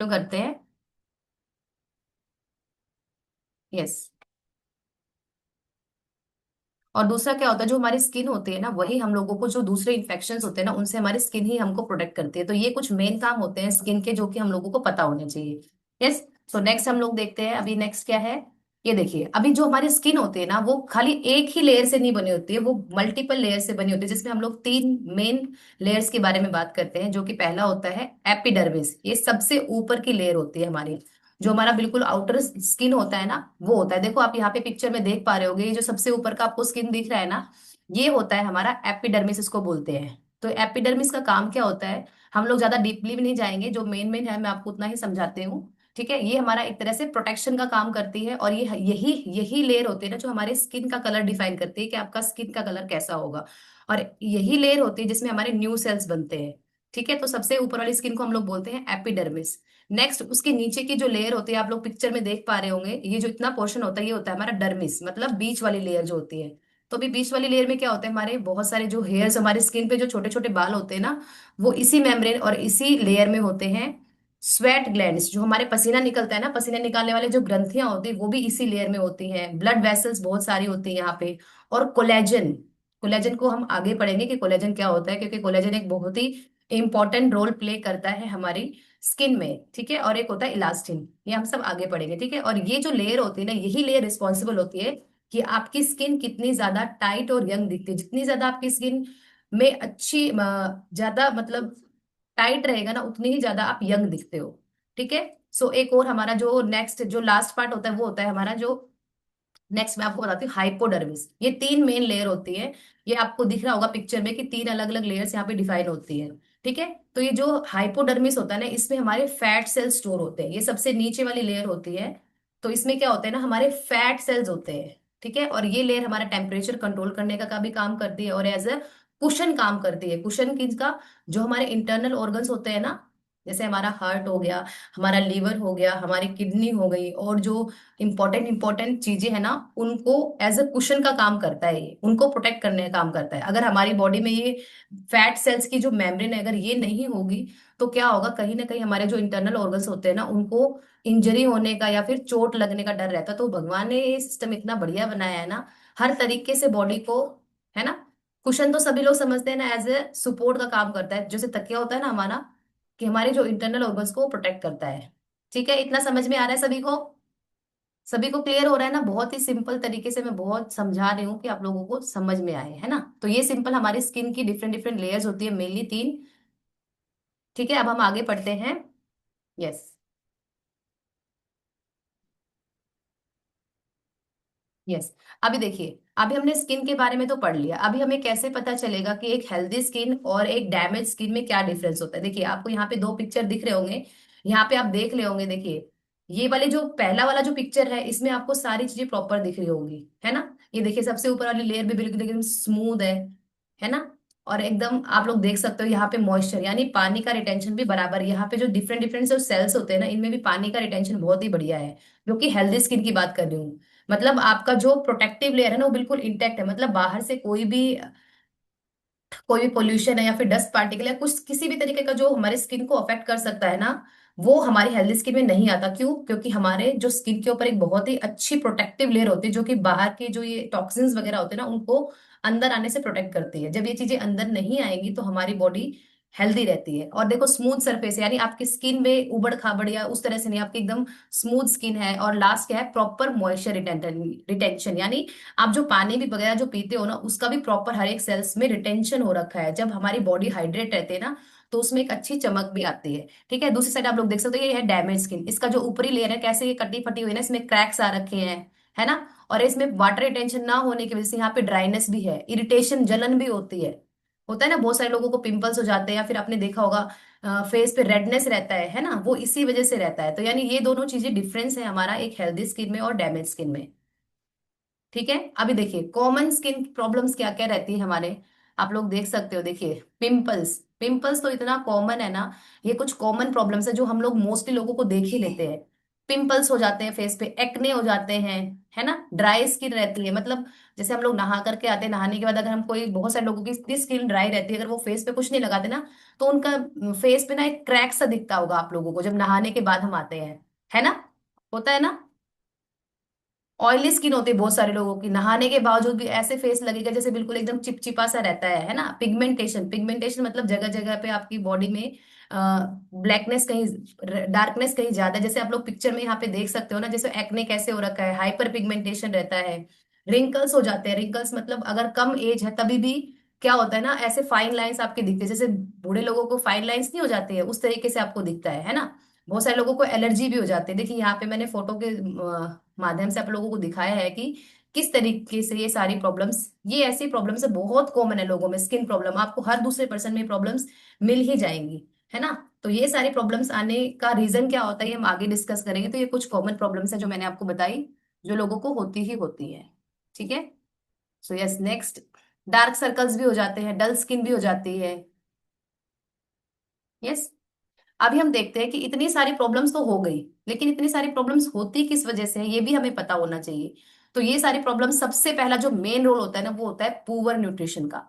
तो करते हैं। यस। और दूसरा क्या होता है, जो हमारी स्किन होती है ना, वही हम लोगों को जो दूसरे इन्फेक्शंस होते हैं ना, उनसे हमारी स्किन ही हमको प्रोटेक्ट करती है। तो ये कुछ मेन काम होते हैं स्किन के, जो कि हम लोगों को पता होने चाहिए। यस। सो नेक्स्ट हम लोग देखते हैं, अभी नेक्स्ट क्या है। ये देखिए, अभी जो हमारी स्किन होती है ना, वो खाली एक ही लेयर से नहीं बनी होती है, वो मल्टीपल लेयर से बनी होती है, जिसमें हम लोग तीन मेन लेयर्स के बारे में बात करते हैं। जो कि पहला होता है एपिडर्मिस, ये सबसे ऊपर की लेयर होती है हमारी। जो हमारा बिल्कुल आउटर स्किन होता है ना, वो होता है, देखो आप यहाँ पे पिक्चर में देख पा रहे होगे, ये जो सबसे ऊपर का आपको स्किन दिख रहा है ना, ये होता है हमारा एपिडर्मिस, इसको बोलते हैं। तो एपिडर्मिस का काम क्या होता है, हम लोग ज्यादा डीपली भी नहीं जाएंगे, जो मेन मेन है मैं आपको उतना ही समझाती हूँ। ठीक है, ये हमारा एक तरह से प्रोटेक्शन का काम करती है, और ये यही यही लेयर होती है ना, जो हमारे स्किन का कलर डिफाइन करती है कि आपका स्किन का कलर कैसा होगा। और यही लेयर होती है जिसमें हमारे न्यू सेल्स बनते हैं। ठीक है, तो सबसे ऊपर वाली स्किन को हम लोग बोलते हैं एपिडर्मिस। नेक्स्ट, उसके नीचे की जो लेयर होती है, आप लोग पिक्चर में देख पा रहे होंगे, ये जो इतना पोर्शन होता है, ये होता है हमारा डर्मिस, मतलब बीच वाली लेयर जो होती है। तो अभी बीच वाली लेयर में क्या होता है, हमारे बहुत सारे जो हेयर्स, हमारे स्किन पे जो छोटे छोटे बाल होते हैं ना, वो इसी मेम्ब्रेन और इसी लेयर में होते हैं। स्वेट ग्लैंड्स, जो हमारे पसीना निकलता है ना, पसीने निकालने वाले जो ग्रंथियां होती है, वो भी इसी लेयर में होती हैं। ब्लड वेसल्स बहुत सारी होती है यहाँ पे। और कोलेजन, कोलेजन को हम आगे पढ़ेंगे कि कोलेजन क्या होता है, क्योंकि कोलेजन एक बहुत ही इंपॉर्टेंट रोल प्ले करता है हमारी स्किन में। ठीक है, और एक होता है इलास्टिन, ये हम सब आगे पढ़ेंगे। ठीक है, और ये जो लेयर होती है ना, यही लेयर रिस्पॉन्सिबल होती है कि आपकी स्किन कितनी ज्यादा टाइट और यंग दिखती है। जितनी ज्यादा आपकी स्किन में अच्छी ज्यादा मतलब टाइट रहेगा ना, उतनी ही ज्यादा आप यंग दिखते हो। ठीक है। सो एक और हमारा जो नेक्स्ट जो लास्ट पार्ट होता है, वो होता है हमारा जो नेक्स्ट, मैं आपको बताती हूँ, हाइपोडर्मिस। ये तीन मेन लेयर होती है। ये आपको दिख रहा होगा पिक्चर में कि तीन अलग अलग लेयर्स यहाँ पे डिफाइन होती है। ठीक है, तो ये जो हाइपोडर्मिस होता है ना, इसमें हमारे फैट सेल स्टोर होते हैं, ये सबसे नीचे वाली लेयर होती है। तो इसमें क्या होता है ना, हमारे फैट सेल्स होते हैं। ठीक है, और ये लेयर हमारा टेम्परेचर कंट्रोल करने का भी काम करती है, और एज अ कुशन काम करती है। कुशन किसका, जो हमारे इंटरनल ऑर्गन्स होते हैं ना, जैसे हमारा हार्ट हो गया, हमारा लीवर हो गया, हमारी किडनी हो गई, और जो इंपॉर्टेंट इंपॉर्टेंट चीजें है ना, उनको एज अ कुशन का काम करता है, ये उनको प्रोटेक्ट करने का काम करता है। अगर हमारी बॉडी में ये फैट सेल्स की जो मेम्ब्रेन है, अगर ये नहीं होगी, तो क्या होगा, कहीं ना कहीं हमारे जो इंटरनल ऑर्गन्स होते हैं ना, उनको इंजरी होने का या फिर चोट लगने का डर रहता है। तो भगवान ने ये सिस्टम इतना बढ़िया बनाया है ना, हर तरीके से बॉडी को, है ना। कुशन तो सभी लोग समझते हैं ना, एज ए सपोर्ट का काम करता है, जैसे तकिया होता है ना हमारा, कि हमारे जो इंटरनल ऑर्गन्स को प्रोटेक्ट करता है। ठीक है, इतना समझ में आ रहा है सभी को? सभी को क्लियर हो रहा है ना? बहुत ही सिंपल तरीके से मैं बहुत समझा रही हूँ कि आप लोगों को समझ में आए, है ना। तो ये सिंपल हमारी स्किन की डिफरेंट डिफरेंट लेयर्स होती है, मेनली तीन। ठीक है, अब हम आगे पढ़ते हैं। यस। यस। अभी देखिए, अभी हमने स्किन के बारे में तो पढ़ लिया, अभी हमें कैसे पता चलेगा कि एक हेल्दी स्किन और एक डैमेज स्किन में क्या डिफरेंस होता है। देखिए, आपको यहाँ पे दो पिक्चर दिख रहे होंगे, यहाँ पे आप देख रहे होंगे। देखिए, ये वाले जो पहला वाला जो पिक्चर है, इसमें आपको सारी चीजें प्रॉपर दिख रही होंगी, है ना। ये देखिए, सबसे ऊपर वाली लेयर भी बिल्कुल एकदम स्मूथ है ना। और एकदम आप लोग देख सकते हो यहाँ पे मॉइस्चर, यानी पानी का रिटेंशन भी बराबर है। यहाँ पे जो डिफरेंट डिफरेंट जो सेल्स होते हैं ना, इनमें भी पानी का रिटेंशन बहुत ही बढ़िया है, जो कि हेल्दी स्किन की बात कर रही हूँ। मतलब आपका जो प्रोटेक्टिव लेयर है ना, वो बिल्कुल इंटेक्ट है, मतलब बाहर से कोई भी पोल्यूशन है या फिर डस्ट पार्टिकल या कुछ किसी भी तरीके का जो हमारे स्किन को अफेक्ट कर सकता है ना, वो हमारी हेल्दी स्किन में नहीं आता। क्यों? क्योंकि हमारे जो स्किन के ऊपर एक बहुत ही अच्छी प्रोटेक्टिव लेयर होती है, जो कि बाहर के जो ये टॉक्सिन्स वगैरह होते हैं ना, उनको अंदर आने से प्रोटेक्ट करती है। जब ये चीजें अंदर नहीं आएंगी, तो हमारी बॉडी हेल्दी रहती है। और देखो, स्मूथ सरफेस, यानी आपकी स्किन में उबड़ खाबड़ या उस तरह से नहीं, आपकी एकदम स्मूथ स्किन है। और लास्ट क्या है, प्रॉपर मॉइस्चर रिटेंशन, यानी आप जो पानी भी वगैरह जो पीते हो ना, उसका भी प्रॉपर हर एक सेल्स में रिटेंशन हो रखा है। जब हमारी बॉडी हाइड्रेट रहती है ना, तो उसमें एक अच्छी चमक भी आती है। ठीक है, दूसरी साइड आप लोग देख सकते हो, ये है डैमेज स्किन। इसका जो ऊपरी लेयर है, कैसे ये कटी फटी हुई है ना, इसमें क्रैक्स आ रखे हैं, है ना। और इसमें वाटर रिटेंशन ना होने की वजह से यहाँ पे ड्राइनेस भी है, इरिटेशन, जलन भी होती है। होता है ना, बहुत सारे लोगों को पिंपल्स हो जाते हैं, या फिर आपने देखा होगा फेस पे रेडनेस रहता है ना, वो इसी वजह से रहता है। तो यानी ये दोनों चीजें डिफरेंस है हमारा एक हेल्दी स्किन में और डैमेज स्किन में। ठीक है, अभी देखिए, कॉमन स्किन प्रॉब्लम्स क्या क्या रहती है हमारे, आप लोग देख सकते हो। देखिए, पिंपल्स, पिंपल्स तो इतना कॉमन है ना, ये कुछ कॉमन प्रॉब्लम्स है जो हम लोग मोस्टली लोगों को देख ही लेते हैं। पिंपल्स हो जाते हैं फेस पे, एक्ने हो जाते हैं, है ना, ड्राई स्किन रहती है। मतलब जैसे हम लोग नहा करके आते हैं, नहाने के बाद अगर हम कोई, बहुत सारे लोगों की इतनी स्किन ड्राई रहती है, अगर वो फेस पे कुछ नहीं लगाते ना, तो उनका फेस पे ना एक क्रैक सा दिखता होगा आप लोगों को, जब नहाने के बाद हम आते हैं, है ना, होता है ना। ऑयली स्किन होती है बहुत सारे लोगों की, नहाने के बावजूद भी ऐसे फेस लगेगा जैसे बिल्कुल एकदम चिपचिपा सा रहता है ना। पिगमेंटेशन, पिगमेंटेशन मतलब जगह जगह पे आपकी बॉडी में ब्लैकनेस कहीं, डार्कनेस कहीं ज्यादा, जैसे आप लोग पिक्चर में यहाँ पे देख सकते हो ना, जैसे एक्ने कैसे हो रखा है, हाइपर पिगमेंटेशन रहता है। रिंकल्स हो जाते हैं, रिंकल्स मतलब अगर कम एज है तभी भी क्या होता है ना, ऐसे फाइन लाइंस आपके दिखते हैं, जैसे बूढ़े लोगों को फाइन लाइंस नहीं हो जाती है, उस तरीके से आपको दिखता है ना। बहुत सारे लोगों को एलर्जी भी हो जाती है। देखिए यहाँ पे मैंने फोटो के माध्यम से आप लोगों को दिखाया है कि किस तरीके से ये सारी प्रॉब्लम्स, ये ऐसी प्रॉब्लम्स है, बहुत कॉमन है लोगों में स्किन प्रॉब्लम, आपको हर दूसरे पर्सन में प्रॉब्लम्स मिल ही जाएंगी, है ना। तो ये सारी प्रॉब्लम्स आने का रीजन क्या होता है, ये हम आगे डिस्कस करेंगे। तो ये कुछ कॉमन प्रॉब्लम्स है जो मैंने आपको बताई, जो लोगों को होती ही होती है, ठीक है। So yes, next, dark circles भी हो जाते हैं, डल स्किन भी हो जाती है। यस। अभी हम देखते हैं कि इतनी सारी प्रॉब्लम्स तो हो गई, लेकिन इतनी सारी प्रॉब्लम्स होती किस वजह से है ये भी हमें पता होना चाहिए। तो ये सारी प्रॉब्लम्स, सबसे पहला जो मेन रोल होता है ना, वो होता है पुअर न्यूट्रिशन का।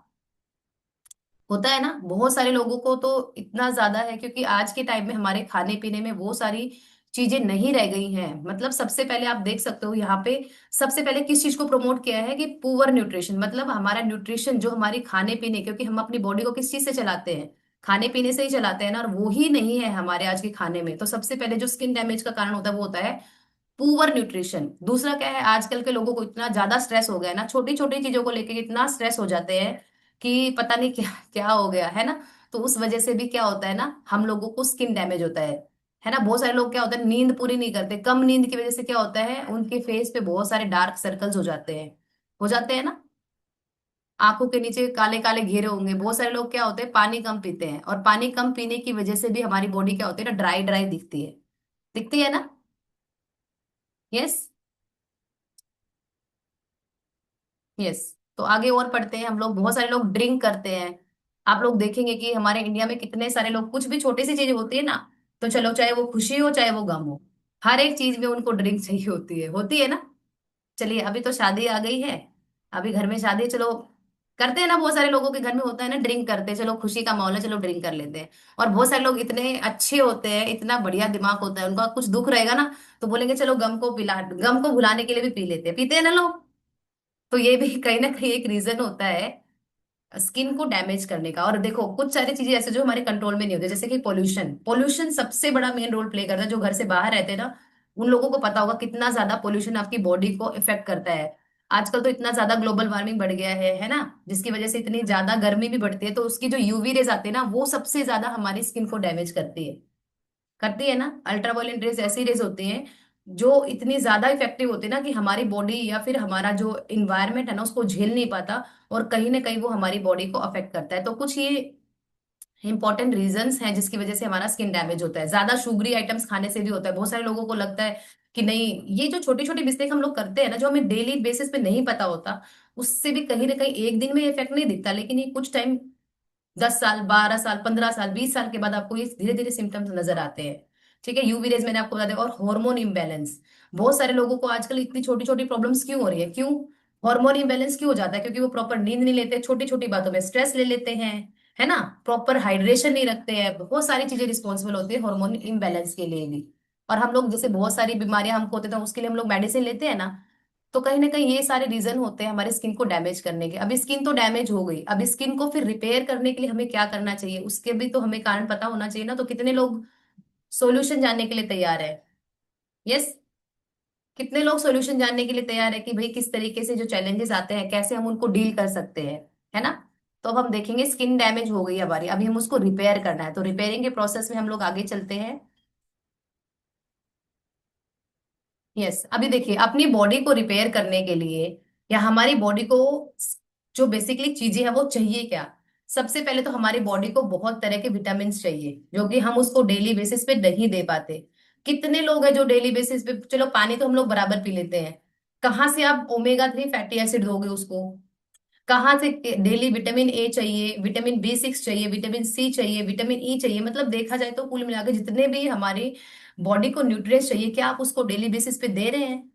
होता है ना, बहुत सारे लोगों को तो इतना ज्यादा है, क्योंकि आज के टाइम में हमारे खाने पीने में वो सारी चीजें नहीं रह गई हैं। मतलब सबसे पहले आप देख सकते हो यहाँ पे, सबसे पहले किस चीज को प्रमोट किया है कि पुअर न्यूट्रिशन, मतलब हमारा न्यूट्रिशन जो हमारी खाने पीने, क्योंकि हम अपनी बॉडी को किस चीज से चलाते हैं, खाने पीने से ही चलाते हैं ना, और वो ही नहीं है हमारे आज के खाने में। तो सबसे पहले जो स्किन डैमेज का कारण होता है वो होता है पुअर न्यूट्रिशन। दूसरा क्या है, आजकल के लोगों को इतना ज्यादा स्ट्रेस हो गया है ना, छोटी छोटी चीजों को लेके इतना स्ट्रेस हो जाते हैं कि पता नहीं क्या क्या हो गया है ना। तो उस वजह से भी क्या होता है ना, हम लोगों को स्किन डैमेज होता है ना। बहुत सारे लोग क्या होता है, नींद पूरी नहीं करते, कम नींद की वजह से क्या होता है, उनके फेस पे बहुत सारे डार्क सर्कल्स हो जाते हैं ना, आंखों के नीचे काले काले घेरे होंगे। बहुत सारे लोग क्या होते हैं, पानी कम पीते हैं, और पानी कम पीने की वजह से भी हमारी बॉडी क्या होती है ना, ड्राई ड्राई दिखती है ना। यस। यस। तो आगे और पढ़ते हैं हम लोग, बहुत सारे लोग ड्रिंक करते हैं। आप लोग देखेंगे कि हमारे इंडिया में कितने सारे लोग, कुछ भी छोटी सी चीज होती है ना, तो चलो चाहे वो खुशी हो चाहे वो गम हो, हर एक चीज में उनको ड्रिंक चाहिए होती है ना। चलिए, अभी तो शादी आ गई है, अभी घर में शादी है, चलो करते हैं ना, बहुत सारे लोगों के घर में होता है ना, ड्रिंक करते हैं, चलो खुशी का माहौल है, चलो ड्रिंक कर लेते हैं। और बहुत सारे लोग इतने अच्छे होते हैं, इतना बढ़िया दिमाग होता है उनका, कुछ दुख रहेगा ना तो बोलेंगे चलो गम को भुलाने के लिए भी पी लेते हैं, पीते हैं ना लोग। तो ये भी कहीं ना कहीं एक रीजन होता है स्किन को डैमेज करने का। और देखो कुछ सारी चीजें ऐसे जो हमारे कंट्रोल में नहीं होती, जैसे कि पोल्यूशन, पोल्यूशन सबसे बड़ा मेन रोल प्ले करता है। जो घर से बाहर रहते हैं ना, उन लोगों को पता होगा कितना ज्यादा पोल्यूशन आपकी बॉडी को इफेक्ट करता है। आजकल तो इतना ज्यादा ग्लोबल वार्मिंग बढ़ गया है ना, जिसकी वजह से इतनी ज्यादा गर्मी भी बढ़ती है, तो उसकी जो यूवी रेज आती है ना, वो सबसे ज्यादा हमारी स्किन को डैमेज करती है ना। अल्ट्रावायलेट रेज ऐसी रेज होती हैं जो इतनी ज्यादा इफेक्टिव होती है ना, कि हमारी बॉडी या फिर हमारा जो इन्वायरमेंट है ना, उसको झेल नहीं पाता, और कहीं ना कहीं वो हमारी बॉडी को अफेक्ट करता है। तो कुछ ये इंपॉर्टेंट रीजंस हैं जिसकी वजह से हमारा स्किन डैमेज होता है। ज्यादा शुगरी आइटम्स खाने से भी होता है। बहुत सारे लोगों को लगता है कि नहीं, ये जो छोटी छोटी मिस्टेक हम लोग करते हैं ना, जो हमें डेली बेसिस पे नहीं पता होता, उससे भी कहीं ना कहीं एक दिन में इफेक्ट नहीं दिखता, लेकिन ये कुछ टाइम, 10 साल, 12 साल, 15 साल, 20 साल के बाद आपको ये धीरे धीरे सिम्टम्स नजर आते हैं। ठीक है, यूवी रेज मैंने आपको बता दिया। और हार्मोन इम्बैलेंस, बहुत सारे लोगों को आजकल इतनी छोटी छोटी प्रॉब्लम्स क्यों हो रही है, क्यों हार्मोन इम्बैलेंस क्यों हो जाता है, क्योंकि वो प्रॉपर नींद नहीं लेते, छोटी छोटी बातों में स्ट्रेस ले लेते हैं, है ना, प्रॉपर हाइड्रेशन नहीं रखते हैं। बहुत सारी चीजें रिस्पॉन्सिबल होती है हार्मोन इम्बैलेंस के लिए भी। और हम लोग जैसे बहुत सारी बीमारियां हमको होती है, तो उसके लिए हम लोग मेडिसिन लेते हैं ना। तो कहीं ना कहीं ये सारे रीजन होते हैं हमारे स्किन को डैमेज करने के। अब स्किन तो डैमेज हो गई, अब स्किन को फिर रिपेयर करने के लिए हमें क्या करना चाहिए, उसके भी तो हमें कारण पता होना चाहिए ना। तो कितने लोग सॉल्यूशन जानने के लिए तैयार है। यस। कितने लोग सॉल्यूशन जानने के लिए तैयार है कि भाई किस तरीके से जो चैलेंजेस आते हैं कैसे हम उनको डील कर सकते हैं, है ना। तो अब हम देखेंगे, स्किन डैमेज हो गई हमारी, अभी हम उसको रिपेयर करना है, तो रिपेयरिंग के प्रोसेस में हम लोग आगे चलते हैं। यस। अभी देखिए, अपनी बॉडी को रिपेयर करने के लिए, या हमारी बॉडी को जो बेसिकली चीजें हैं वो चाहिए क्या। सबसे पहले तो हमारी बॉडी को बहुत तरह के विटामिन चाहिए, जो कि हम उसको डेली बेसिस पे नहीं दे पाते। कितने लोग हैं जो डेली बेसिस पे, चलो पानी तो हम लोग बराबर पी लेते हैं, कहाँ से आप ओमेगा 3 फैटी एसिड दोगे उसको। कहाँ से? डेली विटामिन ए चाहिए, विटामिन B6 चाहिए, विटामिन सी चाहिए, विटामिन ई चाहिए। मतलब देखा जाए तो कुल मिला के जितने भी हमारी बॉडी को न्यूट्रिएंट्स चाहिए, क्या आप उसको डेली बेसिस पे दे रहे हैं?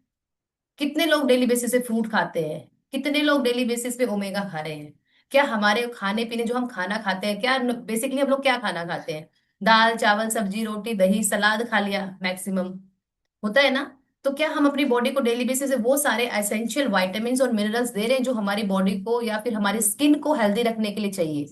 कितने लोग डेली बेसिस पे फ्रूट खाते हैं? कितने लोग डेली बेसिस पे ओमेगा खा रहे हैं? क्या हमारे खाने पीने, जो हम खाना खाते हैं, क्या बेसिकली हम लोग क्या खाना खाते हैं? दाल चावल सब्जी रोटी दही सलाद खा लिया मैक्सिमम, होता है ना? तो क्या हम अपनी बॉडी को डेली बेसिस पे वो सारे एसेंशियल विटामिन्स और मिनरल्स दे रहे हैं जो हमारी बॉडी को या फिर हमारी स्किन को हेल्दी रखने के लिए चाहिए?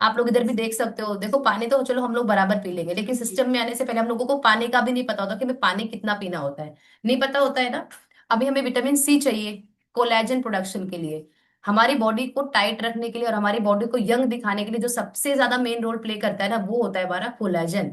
आप लोग इधर भी देख सकते हो, देखो पानी तो चलो हम लोग बराबर पी लेंगे, लेकिन सिस्टम में आने से पहले हम लोगों को पानी का भी नहीं पता होता कि हमें पानी कितना पीना होता है। नहीं पता होता है ना। अभी हमें विटामिन सी चाहिए कोलेजन प्रोडक्शन के लिए, हमारी बॉडी को टाइट रखने के लिए और हमारी बॉडी को यंग दिखाने के लिए जो सबसे ज्यादा मेन रोल प्ले करता है ना, वो होता है हमारा कोलेजन।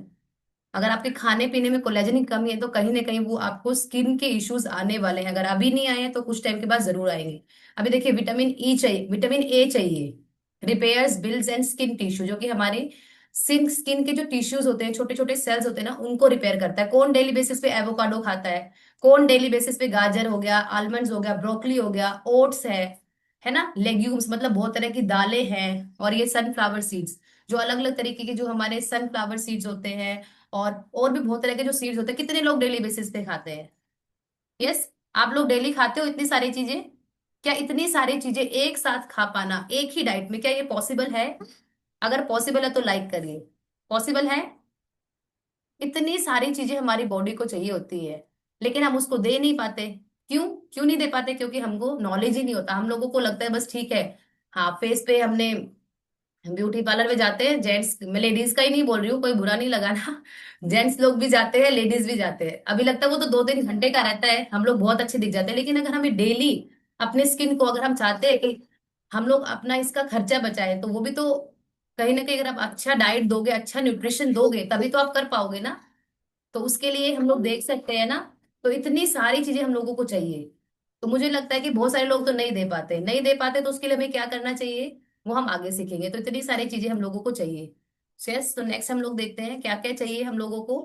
अगर आपके खाने पीने में कोलेजन की कमी है तो कहीं ना कहीं वो आपको स्किन के इश्यूज आने वाले हैं। अगर अभी नहीं आए हैं तो कुछ टाइम के बाद जरूर आएंगे। अभी देखिए विटामिन ई चाहिए, विटामिन ए चाहिए, repairs builds and skin tissue, जो कि हमारे स्किन के जो टिश्यूज होते हैं, छोटे छोटे सेल्स होते हैं ना, उनको रिपेयर करता है। कौन डेली बेसिस पे एवोकाडो खाता है? कौन डेली बेसिस पे गाजर हो गया, आलमंड्स हो गया, ब्रोकली हो गया, ओट्स है ना, लेग्यूम्स मतलब बहुत तरह की दालें हैं, और ये सनफ्लावर सीड्स, जो अलग अलग तरीके के जो हमारे सनफ्लावर सीड्स होते हैं, और भी बहुत तरह के जो सीड्स होते हैं, कितने लोग डेली बेसिस पे खाते हैं? यस। आप लोग डेली खाते हो इतनी सारी चीजें? क्या इतनी सारी चीजें एक साथ खा पाना एक ही डाइट में, क्या ये पॉसिबल है? अगर पॉसिबल है तो लाइक करिए। पॉसिबल है? इतनी सारी चीजें हमारी बॉडी को चाहिए होती है, लेकिन हम उसको दे नहीं पाते। क्यों? क्यों नहीं दे पाते? क्योंकि हमको नॉलेज ही नहीं होता। हम लोगों को लगता है बस ठीक है, हाँ फेस पे हमने, ब्यूटी पार्लर में जाते हैं जेंट्स, मैं लेडीज का ही नहीं बोल रही हूँ, कोई बुरा नहीं लगाना। जेंट्स लोग भी जाते हैं, लेडीज भी जाते हैं। अभी लगता है वो तो 2-3 घंटे का रहता है, हम लोग बहुत अच्छे दिख जाते हैं, लेकिन अगर हमें डेली अपने स्किन को, अगर हम चाहते हैं कि हम लोग अपना इसका खर्चा बचाए, तो वो भी तो कहीं ना कहीं, अगर आप अच्छा डाइट दोगे, अच्छा न्यूट्रिशन दोगे, तभी तो आप कर पाओगे ना। तो उसके लिए हम लोग देख सकते हैं ना, तो इतनी सारी चीजें हम लोगों को चाहिए। तो मुझे लगता है कि बहुत सारे लोग तो नहीं दे पाते, नहीं दे पाते, तो उसके लिए हमें क्या करना चाहिए, वो हम आगे सीखेंगे। तो इतनी सारी चीजें हम लोगों को चाहिए। यस, तो नेक्स्ट हम लोग देखते हैं क्या क्या चाहिए हम लोगों को।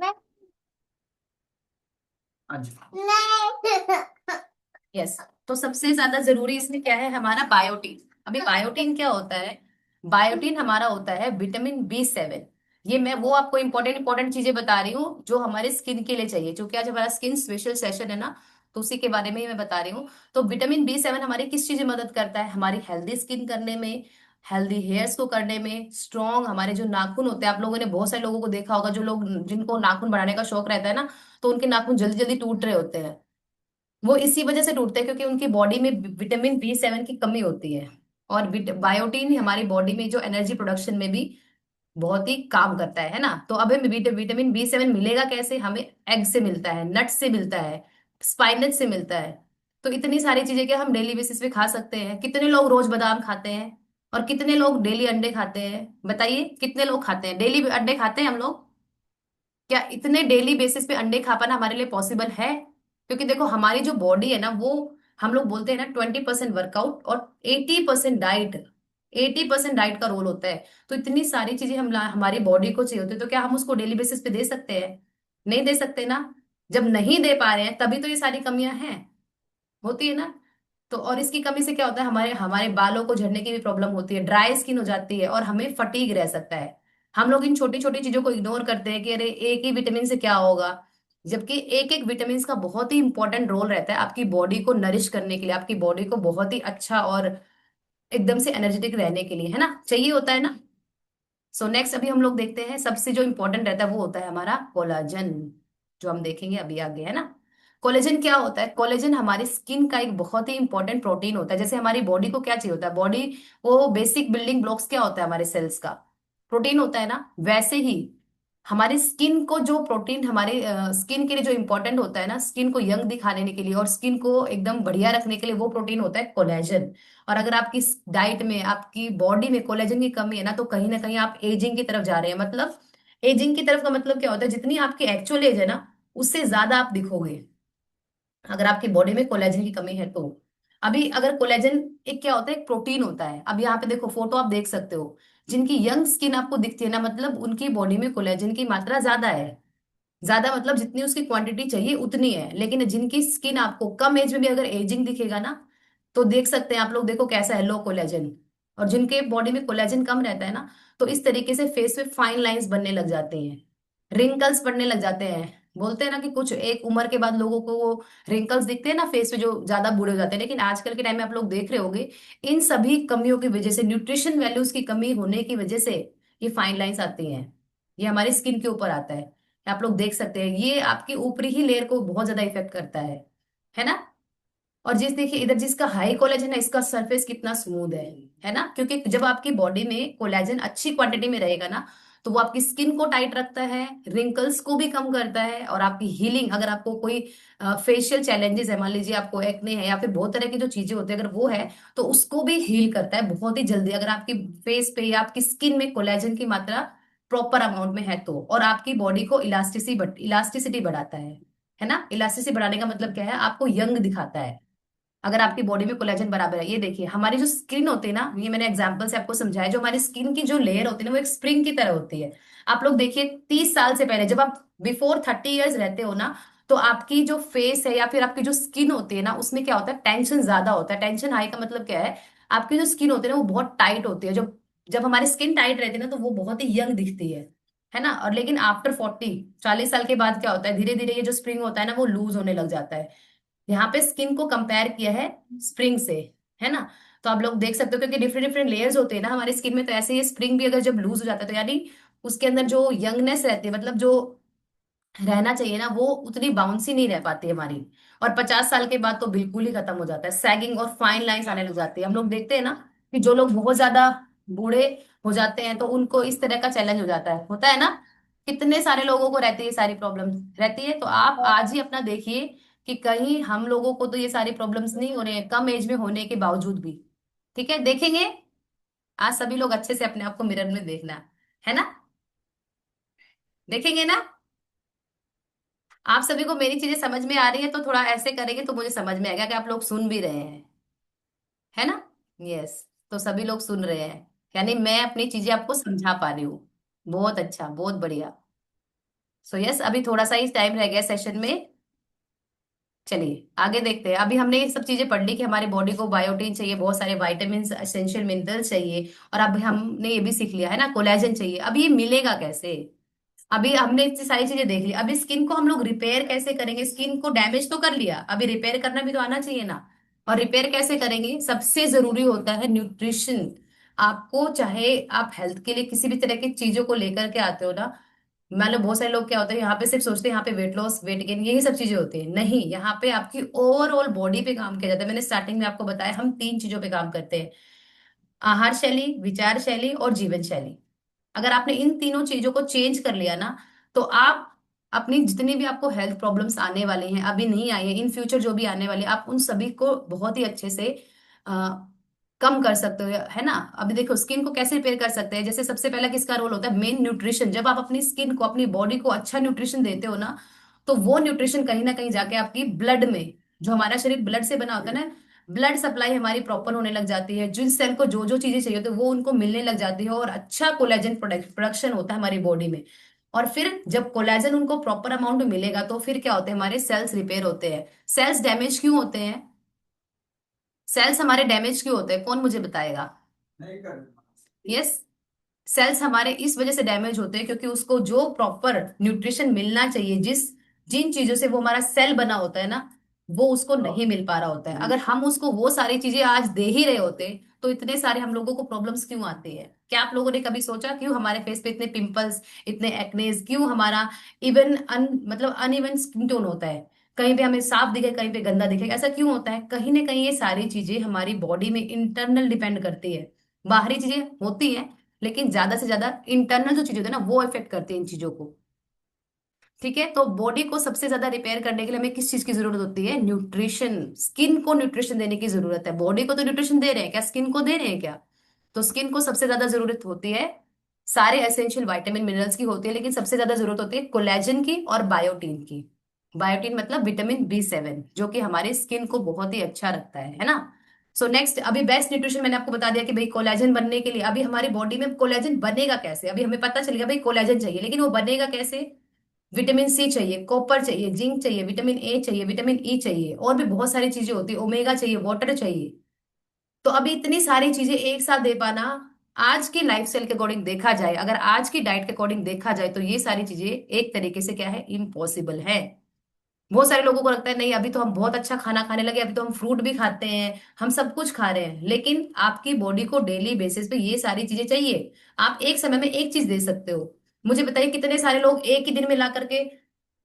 यस। तो सबसे ज्यादा जरूरी इसमें क्या है, हमारा बायोटीन। अभी बायोटीन क्या होता है? बायोटीन हमारा होता है विटामिन B7। ये मैं वो आपको इंपॉर्टेंट इंपॉर्टेंट चीजें बता रही हूँ जो हमारे स्किन के लिए चाहिए, क्योंकि आज हमारा स्किन स्पेशल सेशन है ना, तो उसी के बारे में ही मैं बता रही हूँ। तो विटामिन B7 हमारी किस चीज में मदद करता है? हमारी हेल्दी स्किन करने में, हेल्दी हेयर्स को करने में, स्ट्रॉन्ग हमारे जो नाखून होते हैं, आप लोगों ने बहुत सारे लोगों को देखा होगा, जो लोग जिनको नाखून बढ़ाने का शौक रहता है ना, तो उनके नाखून जल्दी जल्दी टूट रहे होते हैं। वो इसी वजह से टूटते हैं क्योंकि उनकी बॉडी में विटामिन B7 की कमी होती है। और बायोटीन ही हमारी बॉडी में जो एनर्जी प्रोडक्शन में भी बहुत ही काम करता है ना। तो अब हमें विटामिन B7 मिलेगा कैसे? हमें एग से मिलता है, नट से मिलता है, स्पाइनच से मिलता है। तो इतनी सारी चीजें क्या हम डेली बेसिस पे खा सकते हैं। कितने लोग रोज बादाम खाते हैं? और कितने लोग डेली अंडे खाते हैं? बताइए, कितने लोग खाते हैं डेली अंडे खाते हैं हम लोग? क्या इतने डेली बेसिस पे अंडे खा पाना हमारे लिए पॉसिबल है? क्योंकि देखो हमारी जो बॉडी है ना, वो हम लोग बोलते हैं ना 20% वर्कआउट और 80% डाइट, 80% डाइट का रोल होता है। तो इतनी सारी चीजें हमारी बॉडी को चाहिए होती है, तो क्या हम उसको डेली बेसिस पे दे सकते हैं? नहीं दे सकते ना। जब नहीं दे पा रहे हैं तभी तो ये सारी कमियां हैं, होती है ना। तो और इसकी कमी से क्या होता है, हमारे हमारे बालों को झड़ने की भी प्रॉब्लम होती है, ड्राई स्किन हो जाती है, और हमें फटीग रह सकता है। हम लोग इन छोटी छोटी चीजों को इग्नोर करते हैं कि अरे एक ही विटामिन से क्या होगा, जबकि एक एक विटामिन का बहुत ही इंपॉर्टेंट रोल रहता है आपकी बॉडी को नरिश करने के लिए, आपकी बॉडी को बहुत ही अच्छा और एकदम से एनर्जेटिक रहने के लिए, है ना, चाहिए होता है ना। सो नेक्स्ट अभी हम लोग देखते हैं, सबसे जो इंपॉर्टेंट रहता है वो होता है हमारा कोलाजन, जो हम देखेंगे अभी आगे, है ना। कोलेजन क्या होता है? कोलेजन हमारी स्किन का एक बहुत ही इंपॉर्टेंट प्रोटीन होता है। जैसे हमारी बॉडी को क्या चाहिए होता है, बॉडी वो बेसिक बिल्डिंग ब्लॉक्स क्या होता है हमारे सेल्स का? प्रोटीन होता है ना। वैसे ही हमारी स्किन को जो प्रोटीन हमारे स्किन के लिए जो इंपॉर्टेंट होता है ना, स्किन को यंग दिखाने के लिए और स्किन को एकदम बढ़िया रखने के लिए, वो प्रोटीन होता है कोलेजन। और अगर आपकी डाइट में, आपकी बॉडी में कोलेजन की कमी है ना, तो कहीं ना कहीं आप एजिंग की तरफ जा रहे हैं। मतलब एजिंग की तरफ का मतलब क्या होता है, जितनी आपकी एक्चुअल एज है ना, उससे ज्यादा आप दिखोगे अगर आपकी बॉडी में कोलेजन की कमी है तो। अभी अगर कोलेजन एक क्या होता है, एक प्रोटीन होता है। अब यहाँ पे देखो फोटो आप देख सकते हो, जिनकी यंग स्किन आपको दिखती है ना, मतलब उनकी बॉडी में कोलेजन की मात्रा ज्यादा है। ज्यादा मतलब जितनी उसकी क्वांटिटी चाहिए उतनी है। लेकिन जिनकी स्किन आपको कम एज में भी अगर एजिंग दिखेगा ना, तो देख सकते हैं आप लोग, देखो कैसा है, लो कोलेजन। और जिनके बॉडी में कोलेजन कम रहता है ना, तो इस तरीके से फेस पे फाइन लाइंस बनने लग जाते हैं, रिंकल्स पड़ने लग जाते हैं। बोलते हैं ना कि कुछ एक उम्र के बाद लोगों को वो रिंकल्स दिखते हैं ना फेस पे, जो ज्यादा बूढ़े हो जाते हैं। लेकिन आजकल के टाइम में आप लोग देख रहे होंगे, इन सभी कमियों की वजह से, न्यूट्रिशन वैल्यूज की कमी होने की वजह से ये फाइन लाइंस आती हैं। ये हमारी स्किन के ऊपर आता है। आप लोग देख सकते हैं, ये आपकी ऊपरी ही लेयर को बहुत ज्यादा इफेक्ट करता है ना। और जिस देखिए इधर जिसका हाई कोलेजन है, इसका सरफेस कितना स्मूथ है ना, क्योंकि जब आपकी बॉडी में कोलेजन अच्छी क्वांटिटी में रहेगा ना, तो वो आपकी स्किन को टाइट रखता है, रिंकल्स को भी कम करता है, और आपकी हीलिंग, अगर आपको कोई फेशियल चैलेंजेस है, मान लीजिए आपको एक्ने है या फिर बहुत तरह की जो चीजें होती है, अगर वो है तो उसको भी हील करता है बहुत ही जल्दी, अगर आपकी फेस पे या आपकी स्किन में कोलेजन की मात्रा प्रॉपर अमाउंट में है तो। और आपकी बॉडी को इलास्टिसिटी बढ़ाता है ना। इलास्टिसिटी बढ़ाने का मतलब क्या है, आपको यंग दिखाता है अगर आपकी बॉडी में कोलेजन बराबर है। ये देखिए हमारी जो स्किन होती है ना, ये मैंने एग्जांपल से आपको समझाया, जो हमारी स्किन की जो लेयर होती है ना, वो एक स्प्रिंग की तरह होती है। आप लोग देखिए 30 साल से पहले, जब आप बिफोर 30 इयर्स रहते हो ना, तो आपकी जो फेस है या फिर आपकी जो स्किन होती है ना, उसमें क्या होता है, टेंशन ज्यादा होता है। टेंशन हाई का मतलब क्या है, आपकी जो स्किन होती है ना वो बहुत टाइट होती है। जब जब हमारी स्किन टाइट रहती है ना, तो वो बहुत ही यंग दिखती है ना। और लेकिन आफ्टर 40 40 साल के बाद क्या होता है, धीरे धीरे ये जो स्प्रिंग होता है ना, वो लूज होने लग जाता है। यहाँ पे स्किन को कंपेयर किया है स्प्रिंग से, है ना। तो आप लोग देख सकते हो, क्योंकि डिफरेंट डिफरेंट लेयर्स होते हैं ना हमारी स्किन में, तो ऐसे ये स्प्रिंग भी अगर जब लूज हो जाता है, तो यानी उसके अंदर जो यंगनेस रहती है, मतलब जो रहना चाहिए ना, वो उतनी बाउंसी नहीं रह पाती है हमारी। और 50 साल के बाद तो बिल्कुल ही खत्म हो जाता है, सैगिंग और फाइन लाइंस आने लग जाती है। हम लोग देखते हैं ना कि जो लोग बहुत ज्यादा बूढ़े हो जाते हैं, तो उनको इस तरह का चैलेंज हो जाता है, होता है ना। कितने सारे लोगों को रहती है, ये सारी प्रॉब्लम्स रहती है। तो आप आज ही अपना देखिए कि कहीं हम लोगों को तो ये सारी प्रॉब्लम्स नहीं हो रही है, कम एज में होने के बावजूद भी। ठीक है, देखेंगे। आज सभी लोग अच्छे से अपने आप को मिरर में देखना, है ना। देखेंगे ना। आप सभी को मेरी चीजें समझ में आ रही है, तो थोड़ा ऐसे करेंगे तो मुझे समझ में आएगा कि आप लोग सुन भी रहे हैं, है ना। यस। तो सभी लोग सुन रहे हैं, यानी मैं अपनी चीजें आपको समझा पा रही हूँ। बहुत अच्छा, बहुत बढ़िया। सो यस, अभी थोड़ा सा ही टाइम रह गया सेशन में। चलिए आगे देखते हैं। अभी हमने ये सब चीजें पढ़ ली कि हमारी बॉडी को बायोटीन चाहिए, बहुत सारे वाइटामिन, एसेंशियल मिनरल्स चाहिए। और अब हमने ये भी सीख लिया है ना, कोलेजन चाहिए। अब ये मिलेगा कैसे, अभी हमने इतनी सारी चीजें देख ली। अभी स्किन को हम लोग रिपेयर कैसे करेंगे, स्किन को डैमेज तो कर लिया, अभी रिपेयर करना भी तो आना चाहिए ना। और रिपेयर कैसे करेंगे, सबसे जरूरी होता है न्यूट्रिशन। आपको चाहे आप हेल्थ के लिए किसी भी तरह की चीजों को लेकर के आते हो ना, मान लो बहुत सारे लोग क्या होते हैं, यहाँ पे सिर्फ सोचते हैं यहाँ पे वेट लॉस वेट गेन यही सब चीजें होती है, नहीं, यहाँ पे आपकी ओवरऑल बॉडी पे काम किया जाता है। मैंने स्टार्टिंग में आपको बताया हम 3 चीजों पे काम करते हैं, आहार शैली, विचार शैली और जीवन शैली। अगर आपने इन तीनों चीजों को चेंज कर लिया ना, तो आप अपनी जितनी भी आपको हेल्थ प्रॉब्लम्स आने वाली हैं, अभी नहीं आई है, इन फ्यूचर जो भी आने वाले, आप उन सभी को बहुत ही अच्छे से आ, कम कर सकते हो, है ना। अभी देखो स्किन को कैसे रिपेयर कर सकते हैं, जैसे सबसे पहला किसका रोल होता है, मेन न्यूट्रिशन। जब आप अपनी स्किन को, अपनी बॉडी को अच्छा न्यूट्रिशन देते हो ना, तो वो न्यूट्रिशन कहीं ना कहीं जाके आपकी ब्लड में, जो हमारा शरीर ब्लड से बना होता है ना, ब्लड सप्लाई हमारी प्रॉपर होने लग जाती है, जिन सेल को जो जो चीजें चाहिए होती है वो उनको मिलने लग जाती है, और अच्छा कोलेजन प्रोडक्शन होता है हमारी बॉडी में। और फिर जब कोलेजन उनको प्रॉपर अमाउंट में मिलेगा, तो फिर क्या होते हैं, हमारे सेल्स रिपेयर होते हैं। सेल्स डैमेज क्यों होते हैं, सेल्स हमारे डैमेज क्यों होते हैं, कौन मुझे बताएगा। यस, सेल्स हमारे इस वजह से डैमेज होते हैं क्योंकि उसको जो प्रॉपर न्यूट्रिशन मिलना चाहिए, जिन चीजों से वो हमारा सेल बना होता है ना, वो उसको नहीं मिल पा रहा होता है। अगर हम उसको वो सारी चीजें आज दे ही रहे होते, तो इतने सारे हम लोगों को प्रॉब्लम्स क्यों आती है। क्या आप लोगों ने कभी सोचा क्यों हमारे फेस पे इतने पिंपल्स, इतने एक्नेस, क्यों हमारा इवन मतलब अनइवन स्किन टोन होता है, कहीं पे हमें साफ दिखे कहीं पे गंदा दिखे, ऐसा क्यों होता है। कहीं ना कहीं ये सारी चीजें हमारी बॉडी में इंटरनल डिपेंड करती है। बाहरी चीजें होती हैं, लेकिन ज्यादा से ज्यादा इंटरनल जो चीजें होती है ना, वो इफेक्ट करती है इन चीजों को। ठीक है, तो बॉडी को सबसे ज्यादा रिपेयर करने के लिए हमें किस चीज की जरूरत होती है, न्यूट्रिशन। स्किन को न्यूट्रिशन देने की जरूरत है। बॉडी को तो न्यूट्रिशन दे रहे हैं क्या, स्किन को दे रहे हैं क्या। तो स्किन को सबसे ज्यादा जरूरत होती है सारे एसेंशियल विटामिन मिनरल्स की होती है, लेकिन सबसे ज्यादा जरूरत होती है कोलेजन की और बायोटीन की। बायोटीन मतलब विटामिन B7, जो कि हमारी स्किन को बहुत ही अच्छा रखता है ना। सो नेक्स्ट, अभी बेस्ट न्यूट्रिशन मैंने आपको बता दिया कि भाई कोलेजन बनने के लिए, अभी हमारी बॉडी में कोलेजन बनेगा कैसे, अभी हमें पता चल गया भाई कोलेजन चाहिए, लेकिन वो बनेगा कैसे। विटामिन C चाहिए, कॉपर चाहिए, जिंक चाहिए, विटामिन A चाहिए, विटामिन E चाहिए, और भी बहुत सारी चीजें होती है, ओमेगा चाहिए, वाटर चाहिए। तो अभी इतनी सारी चीजें एक साथ दे पाना, आज की लाइफस्टाइल के अकॉर्डिंग देखा जाए, अगर आज की डाइट के अकॉर्डिंग देखा जाए, तो ये सारी चीजें एक तरीके से क्या है, इम्पॉसिबल है। बहुत सारे लोगों को लगता है नहीं अभी तो हम बहुत अच्छा खाना खाने लगे, अभी तो हम फ्रूट भी खाते हैं, हम सब कुछ खा रहे हैं, लेकिन आपकी बॉडी को डेली बेसिस पे ये सारी चीजें चाहिए। आप एक समय में एक चीज दे सकते हो। मुझे बताइए कितने सारे लोग एक ही दिन में ला करके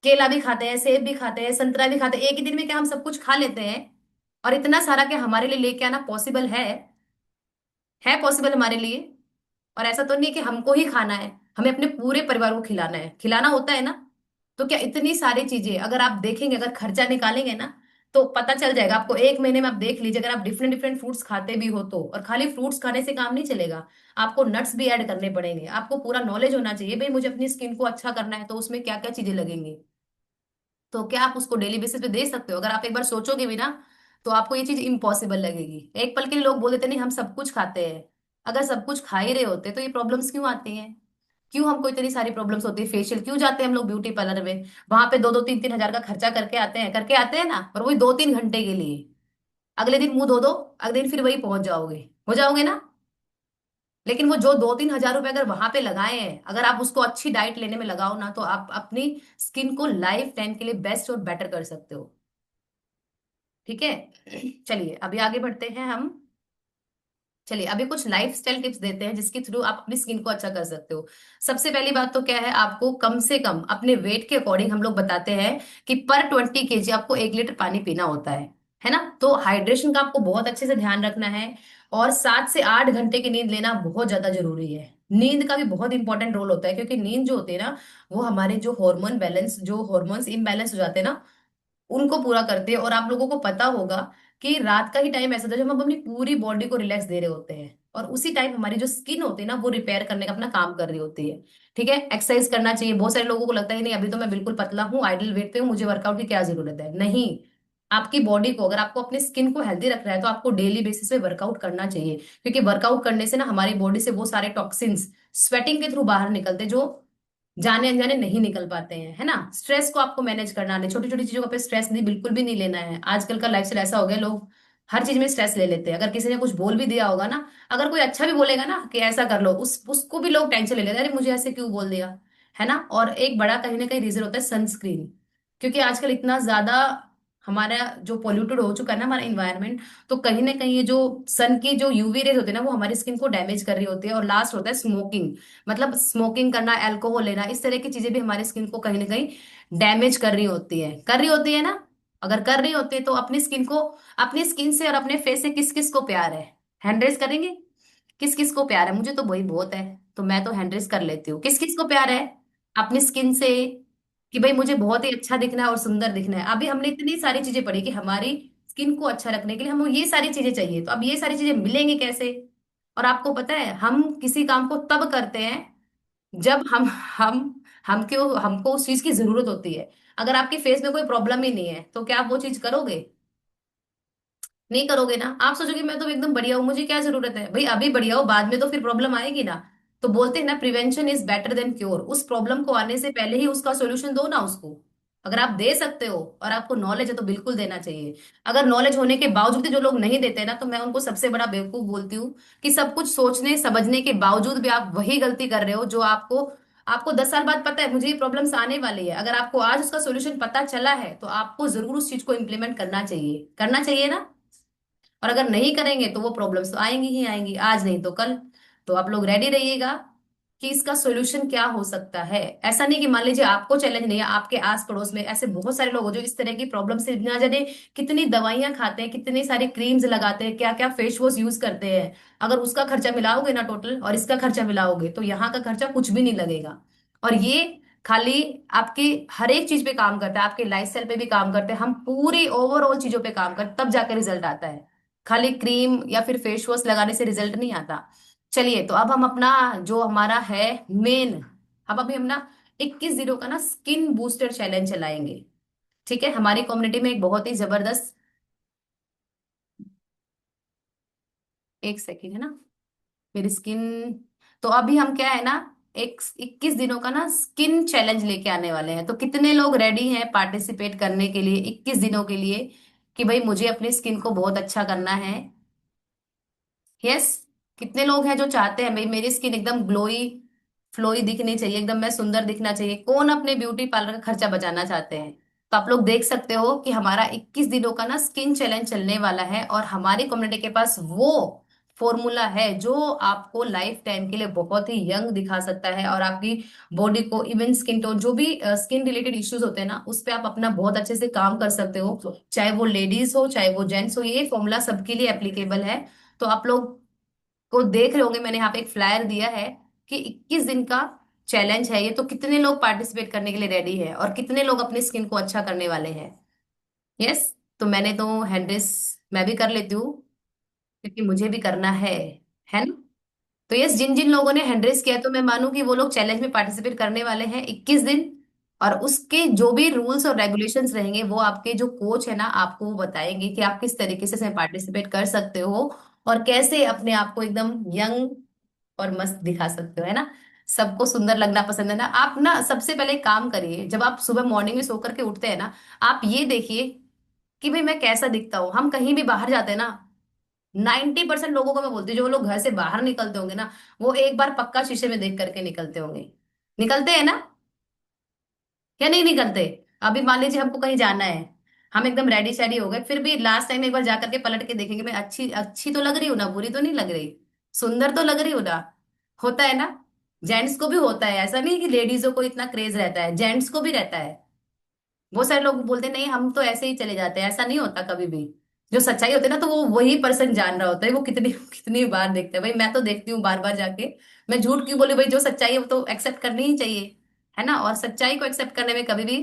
केला भी खाते हैं, सेब भी खाते हैं, संतरा भी खाते हैं, एक ही दिन में क्या हम सब कुछ खा लेते हैं? और इतना सारा क्या हमारे लिए लेके आना पॉसिबल है पॉसिबल हमारे लिए? और ऐसा तो नहीं है कि हमको ही खाना है, हमें अपने पूरे परिवार को खिलाना है, खिलाना होता है ना। तो क्या इतनी सारी चीजें अगर आप देखेंगे, अगर खर्चा निकालेंगे ना, तो पता चल जाएगा आपको। एक महीने में आप देख लीजिए, अगर आप डिफरेंट डिफरेंट फ्रूट्स खाते भी हो तो, और खाली फ्रूट्स खाने से काम नहीं चलेगा, आपको नट्स भी ऐड करने पड़ेंगे। आपको पूरा नॉलेज होना चाहिए भाई मुझे अपनी स्किन को अच्छा करना है तो उसमें क्या क्या चीजें लगेंगी। तो क्या आप उसको डेली बेसिस पे दे सकते हो? अगर आप एक बार सोचोगे भी ना, तो आपको ये चीज इम्पॉसिबल लगेगी। एक पल के लिए लोग बोल देते नहीं हम सब कुछ खाते हैं। अगर सब कुछ खा ही रहे होते तो ये प्रॉब्लम्स क्यों आती हैं? क्यों हमको इतनी सारी प्रॉब्लम्स होती है? फेशियल क्यों जाते हैं हम लोग ब्यूटी पार्लर में? वहां पे 2-2 3-3 हजार का खर्चा करके आते हैं ना, और वही 2-3 घंटे के लिए। अगले दिन मुंह धो दो, अगले दिन फिर वही पहुंच जाओगे, हो जाओगे ना। लेकिन वो जो 2-3 हजार रुपए अगर वहां पे लगाए हैं, अगर आप उसको अच्छी डाइट लेने में लगाओ ना, तो आप अपनी स्किन को लाइफ टाइम के लिए बेस्ट और बेटर कर सकते हो। ठीक है। चलिए अभी आगे बढ़ते हैं हम। चलिए अभी कुछ लाइफस्टाइल टिप्स देते हैं जिसके थ्रू आप अपनी स्किन को अच्छा कर सकते हो। सबसे पहली बात तो क्या है, आपको कम से कम अपने वेट के अकॉर्डिंग हम लोग बताते हैं कि पर 20 kg आपको 1 लीटर पानी पीना होता है ना। तो हाइड्रेशन का आपको बहुत अच्छे से ध्यान रखना है। और 7 से 8 घंटे की नींद लेना बहुत ज्यादा जरूरी है। नींद का भी बहुत इंपॉर्टेंट रोल होता है, क्योंकि नींद जो होती है ना, वो हमारे जो हॉर्मोन्स इम्बैलेंस हो जाते हैं ना, उनको पूरा करते हैं। और आप लोगों को पता होगा कि रात का ही टाइम ऐसा था जब हम अपनी पूरी बॉडी को रिलैक्स दे रहे होते हैं, और उसी टाइम हमारी जो स्किन होती है ना, वो रिपेयर करने का अपना काम कर रही होती है। ठीक है, एक्सरसाइज करना चाहिए। बहुत सारे लोगों को लगता है नहीं अभी तो मैं बिल्कुल पतला हूँ, आइडल वेट पे हूँ, मुझे वर्कआउट की क्या जरूरत है? नहीं। आपकी बॉडी को, अगर आपको अपनी स्किन को हेल्दी रखना है, तो आपको डेली बेसिस पे वर्कआउट करना चाहिए। क्योंकि वर्कआउट करने से ना हमारी बॉडी से वो सारे टॉक्सिन्स स्वेटिंग के थ्रू बाहर निकलते हैं, जो जाने अनजाने नहीं निकल पाते हैं, है ना। स्ट्रेस को आपको मैनेज करना है, छोटी छोटी चीजों पे स्ट्रेस नहीं, बिल्कुल भी नहीं लेना है। आजकल का लाइफस्टाइल ऐसा हो गया, लोग हर चीज में स्ट्रेस ले लेते हैं। अगर किसी ने कुछ बोल भी दिया होगा ना, अगर कोई अच्छा भी बोलेगा ना कि ऐसा कर लो, उसको भी लोग टेंशन ले लेते हैं, अरे मुझे ऐसे क्यों बोल दिया, है ना। और एक बड़ा कहीं ना कहीं रीजन होता है सनस्क्रीन। क्योंकि आजकल इतना ज्यादा हमारा जो पोल्यूटेड हो चुका है ना हमारा इन्वायरमेंट, तो कहीं ना कहीं ये जो सन की जो यूवी रेज होती है ना, वो हमारी स्किन को डैमेज कर रही होती है। और लास्ट होता है स्मोकिंग। मतलब स्मोकिंग करना, अल्कोहल लेना, इस तरह की चीजें भी हमारी स्किन को कहीं ना कहीं डैमेज कर रही होती है ना। अगर कर रही होती है तो अपनी स्किन से और अपने फेस से किस किस को प्यार है? हैंड रेस करेंगे। किस किस को प्यार है? मुझे तो वही बहुत है, तो मैं तो हैंड रेस कर लेती हूँ। किस किस को प्यार है अपनी स्किन से? कि भाई मुझे बहुत ही अच्छा दिखना है और सुंदर दिखना है। अभी हमने इतनी सारी चीजें पढ़ी कि हमारी स्किन को अच्छा रखने के लिए हमें ये सारी चीजें चाहिए, तो अब ये सारी चीजें मिलेंगी कैसे? और आपको पता है हम किसी काम को तब करते हैं जब हमको उस चीज की जरूरत होती है। अगर आपके फेस में कोई प्रॉब्लम ही नहीं है, तो क्या आप वो चीज करोगे? नहीं करोगे ना। आप सोचोगे मैं तो एकदम बढ़िया हूँ, मुझे क्या जरूरत है? भाई अभी बढ़िया हो, बाद में तो फिर प्रॉब्लम आएगी ना। तो बोलते हैं ना, prevention is better than cure. उस प्रॉब्लम को आने से पहले ही उसका सोल्यूशन दो ना उसको। अगर आप दे सकते हो और आपको नॉलेज है तो बिल्कुल देना चाहिए। अगर नॉलेज होने के बावजूद भी जो लोग नहीं देते ना, तो मैं उनको सबसे बड़ा बेवकूफ बोलती हूँ। कि सब कुछ सोचने समझने के बावजूद भी आप वही गलती कर रहे हो जो आपको आपको 10 साल बाद पता है मुझे ये प्रॉब्लम्स आने वाली है। अगर आपको आज उसका सोल्यूशन पता चला है, तो आपको जरूर उस चीज को इम्प्लीमेंट करना चाहिए ना। और अगर नहीं करेंगे तो वो प्रॉब्लम्स तो आएंगी ही आएंगी, आज नहीं तो कल। तो आप लोग रेडी रहिएगा कि इसका सॉल्यूशन क्या हो सकता है। ऐसा नहीं कि मान लीजिए आपको चैलेंज नहीं है, आपके आस पड़ोस में ऐसे बहुत सारे लोग हो जो इस तरह की प्रॉब्लम से ना जाने कितनी दवाइयां खाते हैं, कितनी सारी क्रीम्स लगाते हैं, क्या क्या फेस वॉश यूज करते हैं। अगर उसका खर्चा मिलाओगे ना टोटल, और इसका खर्चा मिलाओगे, तो यहाँ का खर्चा कुछ भी नहीं लगेगा। और ये खाली आपकी हर एक चीज पे काम करता है, आपके लाइफ स्टाइल पे भी काम करते हैं, हम पूरी ओवरऑल चीजों पे काम करते हैं, तब जाकर रिजल्ट आता है। खाली क्रीम या फिर फेस वॉश लगाने से रिजल्ट नहीं आता। चलिए तो अब हम अपना जो हमारा है मेन, अब अभी हम ना 21 दिनों का ना स्किन बूस्टर चैलेंज चलाएंगे। ठीक है, हमारी कम्युनिटी में एक बहुत ही जबरदस्त, एक सेकेंड है ना, मेरी स्किन। तो अभी हम क्या है ना, एक 21 दिनों का ना स्किन चैलेंज लेके आने वाले हैं। तो कितने लोग रेडी हैं पार्टिसिपेट करने के लिए 21 दिनों के लिए? कि भाई मुझे अपनी स्किन को बहुत अच्छा करना है। यस। कितने लोग हैं जो चाहते हैं भाई मेरी स्किन एकदम ग्लोई फ्लोई दिखनी चाहिए, एकदम मैं सुंदर दिखना चाहिए, कौन अपने ब्यूटी पार्लर का खर्चा बचाना चाहते हैं। तो आप लोग देख सकते हो कि हमारा 21 दिनों का ना स्किन चैलेंज चलने वाला है, और हमारी कम्युनिटी के पास वो फॉर्मूला है जो आपको लाइफ टाइम के लिए बहुत ही यंग दिखा सकता है, और आपकी बॉडी को, इवन स्किन टोन, जो भी स्किन रिलेटेड इश्यूज होते हैं ना, उस पे आप अपना बहुत अच्छे से काम कर सकते हो, चाहे वो लेडीज हो चाहे वो जेंट्स हो, ये फॉर्मूला सबके लिए एप्लीकेबल है। तो आप लोग को देख रहे होंगे, मैंने यहाँ पे एक फ्लायर दिया है कि 21 दिन का चैलेंज है ये, तो कितने लोग पार्टिसिपेट करने के लिए रेडी है और कितने लोग अपनी स्किन को अच्छा करने वाले हैं। यस। तो मैंने तो हैंड्रेस मैं भी कर लेती हूँ, क्योंकि मुझे भी करना है ना। तो यस, जिन जिन लोगों ने हैंड रेस किया है, तो मैं मानूं कि वो लोग चैलेंज में पार्टिसिपेट करने वाले हैं 21 दिन। और उसके जो भी रूल्स और रेगुलेशंस रहेंगे वो आपके जो कोच है ना आपको वो बताएंगे कि आप किस तरीके से इसमें पार्टिसिपेट कर सकते हो, और कैसे अपने आप को एकदम यंग और मस्त दिखा सकते हो, है ना। सबको सुंदर लगना पसंद है ना। आप ना सबसे पहले एक काम करिए, जब आप सुबह मॉर्निंग में सो करके उठते हैं ना, आप ये देखिए कि भाई मैं कैसा दिखता हूँ। हम कहीं भी बाहर जाते हैं ना, 90% लोगों को मैं बोलती हूँ, जो लोग घर से बाहर निकलते होंगे ना, वो एक बार पक्का शीशे में देख करके निकलते होंगे। निकलते हैं ना, या नहीं निकलते। अभी मान लीजिए हमको कहीं जाना है, हम एकदम रेडी शेडी हो गए, फिर भी लास्ट टाइम एक बार जा करके पलट के देखेंगे मैं अच्छी अच्छी तो लग रही हूँ ना, बुरी तो नहीं लग रही, सुंदर तो लग रही हूँ ना। होता है ना। जेंट्स को भी होता है, ऐसा नहीं कि लेडीजों को इतना क्रेज रहता है, जेंट्स को भी रहता है। बहुत सारे लोग बोलते हैं नहीं हम तो ऐसे ही चले जाते हैं, ऐसा नहीं होता कभी भी। जो सच्चाई होती है ना, तो वो वही पर्सन जान रहा होता है, वो कितनी कितनी बार देखता है। भाई मैं तो देखती हूँ बार बार जाके, मैं झूठ क्यों बोली। भाई जो सच्चाई है वो तो एक्सेप्ट करनी ही चाहिए, है ना। और सच्चाई को एक्सेप्ट करने में कभी भी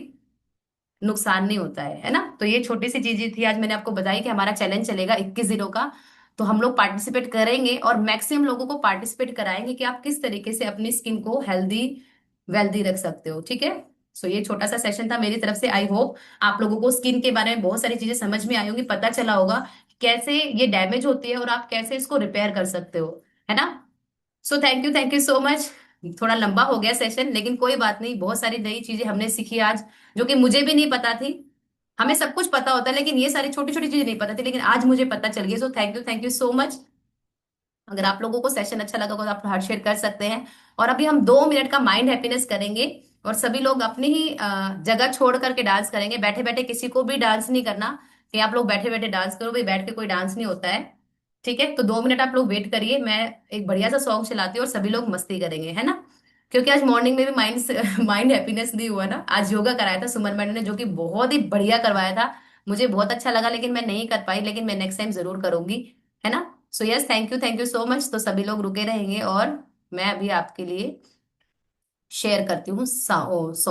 नुकसान नहीं होता है ना। तो ये छोटी सी चीजें थी, आज मैंने आपको बताई कि हमारा चैलेंज चलेगा 21 दिनों का। तो हम लोग पार्टिसिपेट करेंगे और मैक्सिमम लोगों को पार्टिसिपेट कराएंगे कि आप किस तरीके से अपनी स्किन को हेल्दी वेल्दी रख सकते हो, ठीक है। सो ये छोटा सा सेशन था मेरी तरफ से। आई होप आप लोगों को स्किन के बारे में बहुत सारी चीजें समझ में आई होंगी, पता चला होगा कैसे ये डैमेज होती है और आप कैसे इसको रिपेयर कर सकते हो, है ना। So thank you so much. थोड़ा लंबा हो गया सेशन, लेकिन कोई बात नहीं, बहुत सारी नई चीजें हमने सीखी आज, जो कि मुझे भी नहीं पता थी। हमें सब कुछ पता होता है, लेकिन ये सारी छोटी छोटी चीजें नहीं पता थी, लेकिन आज मुझे पता चल गई। So thank you so much. अगर आप लोगों को सेशन अच्छा लगा तो आप हार्ट शेयर कर सकते हैं। और अभी हम 2 मिनट का माइंड हैप्पीनेस करेंगे, और सभी लोग अपनी ही जगह छोड़ करके डांस करेंगे। बैठे बैठे किसी को भी डांस नहीं करना कि आप लोग बैठे बैठे डांस करो, भाई बैठ के कोई डांस नहीं होता है। ठीक है, तो 2 मिनट आप लोग वेट करिए, मैं एक बढ़िया सा सॉन्ग चलाती हूँ और सभी लोग मस्ती करेंगे, है ना। क्योंकि आज मॉर्निंग में भी माइंड माइंड हैप्पीनेस नहीं हुआ ना, आज योगा कराया था सुमन मैडम ने, जो कि बहुत ही बढ़िया करवाया था। मुझे बहुत अच्छा लगा, लेकिन मैं नहीं कर पाई, लेकिन मैं नेक्स्ट टाइम जरूर करूंगी, है ना। So yes, thank you so much. तो सभी लोग रुके रहेंगे, और मैं अभी आपके लिए शेयर करती हूँ सॉन्ग।